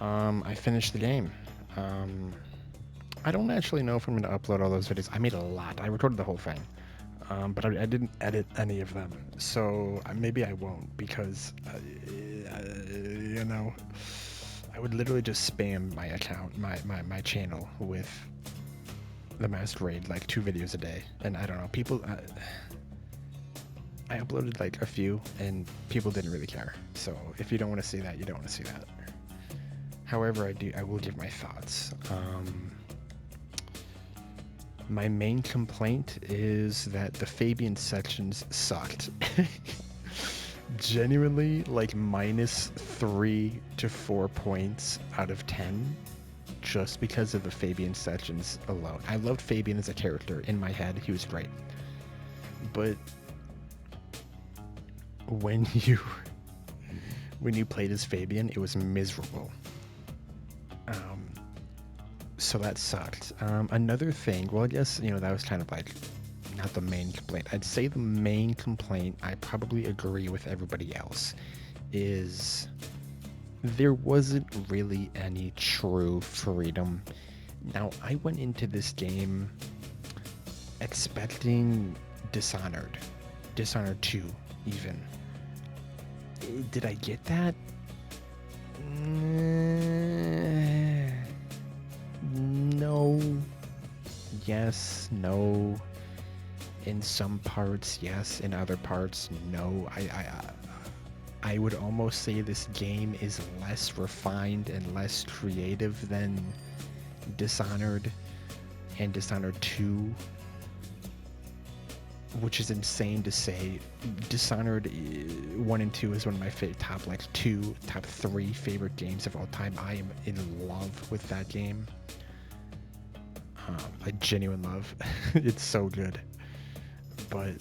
I finished the game. Um, I don't actually know if I'm going to upload all those videos. I made a lot. I recorded the whole thing, but I didn't edit any of them. So maybe I won't because, you know, I would literally just spam my account, my channel with the Masquerade, like 2 videos a day. And I don't know, people, I uploaded like a few and people didn't really care. So if you don't want to see that, you don't want to see that. However, I will give my thoughts. My main complaint is that the Fabian sections sucked. Genuinely, like -3 to 4 points out of 10, just because of the Fabian sections alone. I loved Fabian as a character. In my head, he was great. But when you played as Fabian, it was miserable. So that sucked. Another thing, well, I guess, that was kind of like not the main complaint. I'd say the main complaint, I probably agree with everybody else, is there wasn't really any true freedom. Now, I went into this game expecting Dishonored 2, even. Did I get that? No. Yes, no. In some parts, yes. In other parts, no. I would almost say this game is less refined and less creative than Dishonored and Dishonored 2, which is insane to say. Dishonored 1 and 2 is one of my top 3 favorite games of all time. I am in love with that game. A genuine love. It's so good. But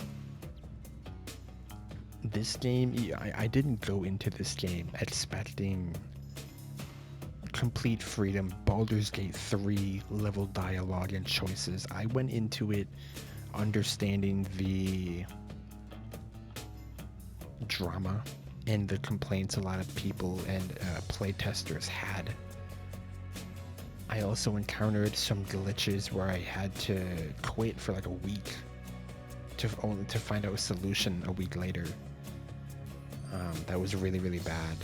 this game, I didn't go into this game expecting complete freedom, Baldur's Gate 3 level dialogue and choices. I went into it understanding the drama and the complaints a lot of people and playtesters had. I also encountered some glitches where I had to quit for like a week to find out a solution a week later. That was really, really bad.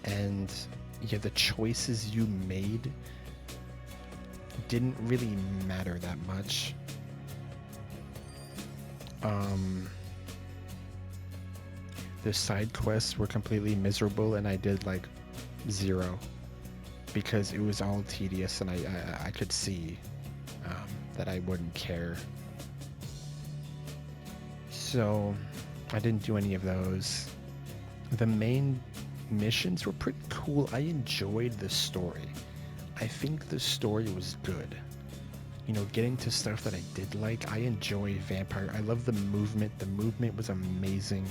And yeah, the choices you made didn't really matter that much. The side quests were completely miserable, and I did like 0 because it was all tedious, and I could see that I wouldn't care. So I didn't do any of those. The main missions were pretty cool. I enjoyed the story. I think the story was good. Getting to stuff that I did like. I enjoy Vampire. I love the movement. The movement was amazing.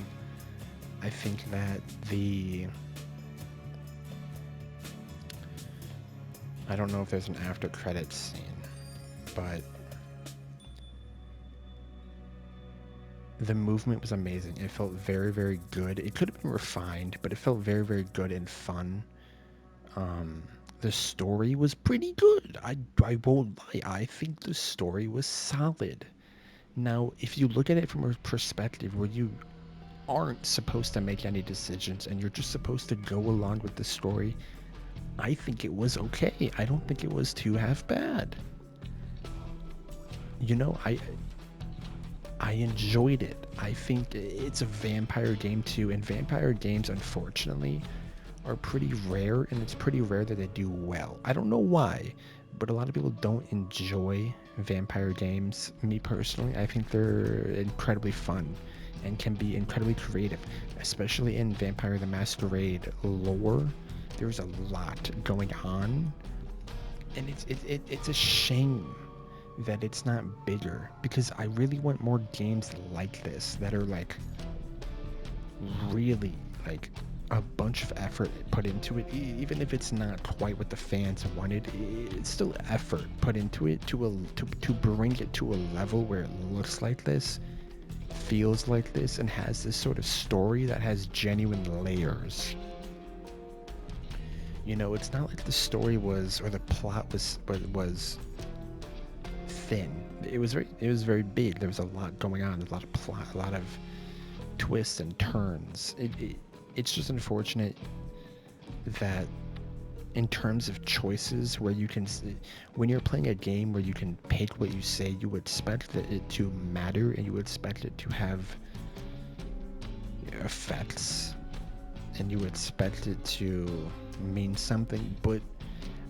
I think that I don't know if there's an after credits scene, but the movement was amazing. It felt very, very good. It could have been refined, but it felt very, very good and fun. The story was pretty good. I won't lie. I think the story was solid. Now, if you look at it from a perspective where you aren't supposed to make any decisions and you're just supposed to go along with the story, I think it was okay. I don't think it was too half bad. I enjoyed it. I think it's a vampire game too, and vampire games, unfortunately, are pretty rare, and it's pretty rare that they do well. I don't know why, but a lot of people don't enjoy vampire games. Me personally, I think they're incredibly fun and can be incredibly creative, especially in Vampire the Masquerade lore. There's a lot going on, and it's a shame that it's not bigger, because I really want more games like this that are like really like a bunch of effort put into it. Even if it's not quite what the fans wanted, it's still effort put into it to bring it to a level where it looks like this. feels like this and has this sort of story that has genuine layers. You know, it's not like the story was, or the plot was thin. It was very big. There was a lot going on. There's a lot of plot, a lot of twists and turns. It's just unfortunate that in terms of choices, where you can, when you're playing a game where you can pick what you say, you expect it to matter and you expect it to have effects and you expect it to mean something, but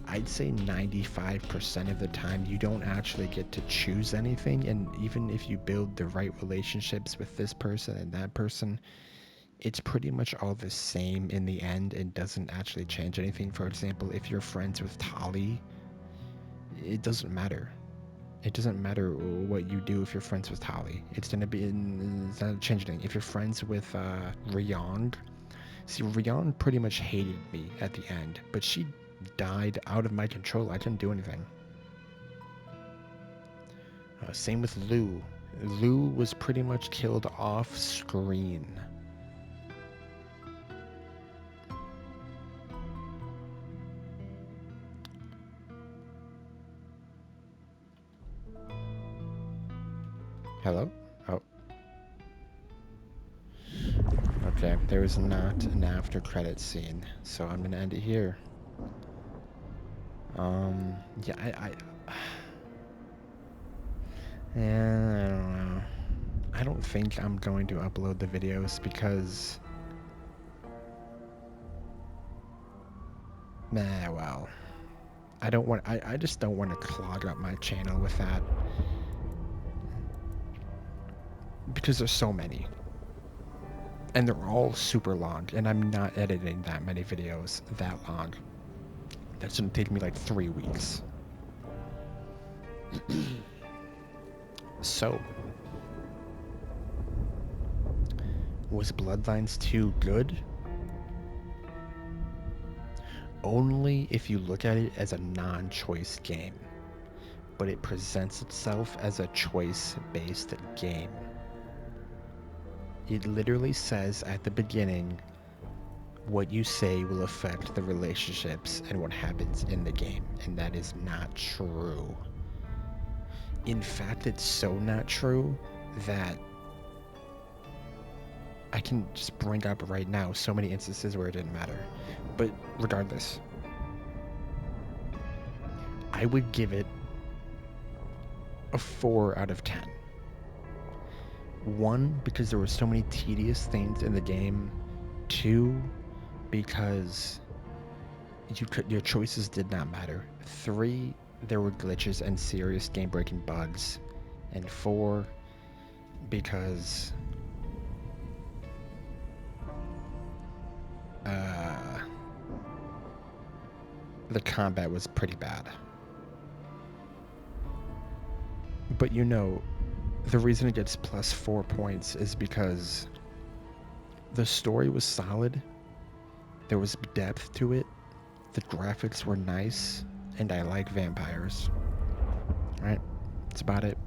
I'd say 95% of the time you don't actually get to choose anything. And even if you build the right relationships with this person and that person, it's pretty much all the same in the end and doesn't actually change anything. For example, if you're friends with Tali, it doesn't matter. It doesn't matter what you do if you're friends with Tali. It's not changing. If you're friends with Ryong, see, Ryong pretty much hated me at the end, but she died out of my control. I couldn't do anything. Same with Lou. Lou was pretty much killed off screen. Hello? Oh. Okay, there was not an after credit scene, so I'm gonna end it here. Yeah, yeah, I don't know. I don't think I'm going to upload the videos because, well, I just don't want to clog up my channel with that. Because there's so many. And they're all super long, and I'm not editing that many videos that long. That's gonna take me like 3 weeks. So, was Bloodlines 2 good? Only if you look at it as a non-choice game, but it presents itself as a choice-based game. It literally says at the beginning, what you say will affect the relationships and what happens in the game, and that is not true. In fact, it's so not true that I can just bring up right now so many instances where it didn't matter. But regardless, I would give it a 4 out of 10. 1, because there were so many tedious things in the game. 2, because your choices did not matter. 3, there were glitches and serious game-breaking bugs. And 4, because the combat was pretty bad. But you know, the reason it gets plus 4 points is because the story was solid, there was depth to it, the graphics were nice, and I like vampires. Alright, that's about it.